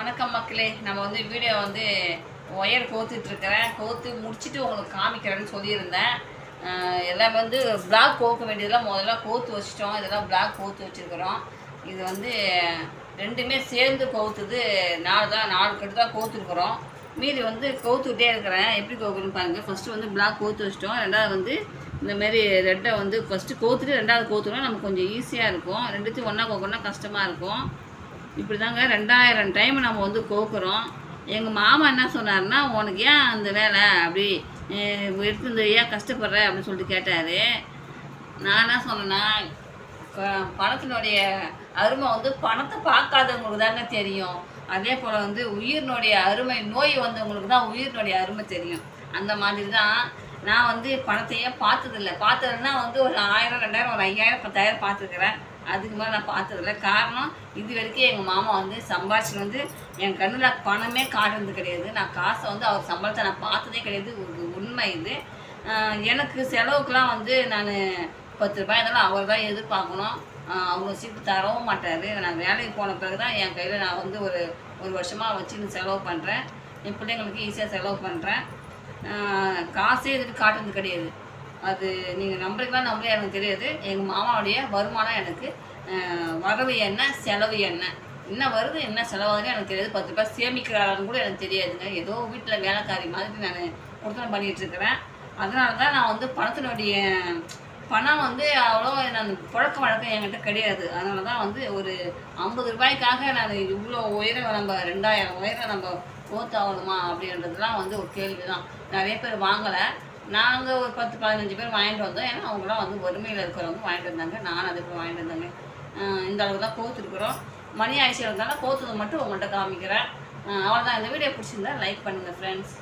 வணக்கம் மக்களே. நம்ம வீடியோ ஒயர் கோத்துட்ருக்கிறேன். கோத்து முடிச்சுட்டு உங்களுக்கு காமிக்கிறேன்னு சொல்லியிருந்தேன். எல்லாமே பிளாக் கோக்க வேண்டியதெல்லாம் முதல்ல கோத்து வச்சிட்டோம். இதெல்லாம் பிளாக் கோத்து வச்சுருக்கிறோம். இது ரெண்டுமே சேர்ந்து கோத்துது. 4 கட்டு தான் கோத்துருக்குறோம். மீதி கோத்துக்கிட்டே இருக்கிறேன். எப்படி கோக்கணும்னு பாருங்கள். ஃபஸ்ட்டு பிளாக் கோத்து வச்சிட்டோம். ரெண்டாவது இந்தமாரி ரெட்டை ஃபஸ்ட்டு கோத்துட்டு ரெண்டாவது கோத்துனா நமக்கு கொஞ்சம் ஈஸியாக இருக்கும். ரெண்டுத்தையும் ஒன்றா கோக்கணும்னா கஷ்டமாக இருக்கும். இப்படி தாங்க 2000 டைம் நம்ம கோக்குறோம். எங்கள் மாமா என்ன சொன்னார்னா, உனக்கு ஏன் அந்த வேலை அப்படி எடுத்து ஏன் கஷ்டப்படுற அப்படின்னு சொல்லிட்டு கேட்டார். நான் என்ன சொன்னேன்னா, பணத்தினுடைய அருமை பணத்தை பார்க்காதவங்களுக்கு தாங்க தெரியும். அதே போல் உயிரினுடைய அருமை, நோய் வந்தவங்களுக்கு தான் உயிரினுடைய அருமை தெரியும். அந்த மாதிரி தான் நான் பணத்தையே பார்த்ததுன்னா ஒரு 1000 2000 ஒரு 5000 10,000 பார்த்துருக்குறேன். அதுக்கு மேலே நான் பார்த்ததில்ல. காரணம் இது வரைக்கும் எங்கள் மாமா சம்பாரிச்சு என் கண்ணில் பணமே காட்டுறது கிடையாது. நான் காசை அவர் சம்பளத்தை நான் பார்த்ததே கிடையாது. உண்மை இது. எனக்கு செலவுக்கெலாம் நான் 10 ரூபாய் இருந்தாலும் அவர் தான் எதிர்பார்க்கணும். அவங்க சீட்டு தரவும் மாட்டார். நான் வேலைக்கு போன பிறகு தான் என் கையில் நான் ஒரு வருஷமாக வச்சு செலவு பண்ணுறேன். என் பிள்ளைங்களுக்கு ஈஸியாக செலவு பண்ணுறேன். காசே எதுக்கு காட்டுறது கிடையாது. அது நீங்கள் நம்புறீங்களா நம்புறீங்க எனக்கு தெரியாது. எங்கள் மாமாவுடைய வருமானம் எனக்கு வரவு என்ன செலவு என்ன வருது என்ன செலவாகுது எனக்கு தெரியாது. 10 ரூபாய் சேமிக்கிறாருன்னு கூட எனக்கு தெரியாதுங்க. ஏதோ வீட்டில் வேலைக்காரி மாதிரி நான் கொடுத்தன பண்ணிகிட்ருக்கிறேன். அதனால தான் நான் பணத்தினுடைய பணம் அவ்வளோ நான் புழக்க வழக்கம் என்கிட்ட கிடையாது. அதனால தான் ஒரு 50 ரூபாய்க்காக நான் இவ்வளோ உயரம் நம்ம 2000 உயரம் நம்ம கோத்தாகணுமா அப்படின்றதுலாம் ஒரு கேள்வி தான். நிறைய பேர் வாங்கலை. நாங்கள் ஒரு 10-15 பேர் வாங்கிட்டு வந்தோம். ஏன்னா அவங்களாம் வறுமையில் இருக்கிறவங்க வாங்கிட்டு வந்தாங்க. நானும் அதே போல் வாங்கிட்டு வந்தாங்க. இந்த அளவுக்கு தான் கோத்துருக்குறோம். மணி ஆயிடுச்சு இருந்தாலும் கோத்துறது மட்டும் உங்கள்கிட்ட காமிக்கிறேன். அவ்வளோதான். இந்த வீடியோ பிடிச்சிருந்தா லைக் பண்ணுங்கள் ஃப்ரெண்ட்ஸ்.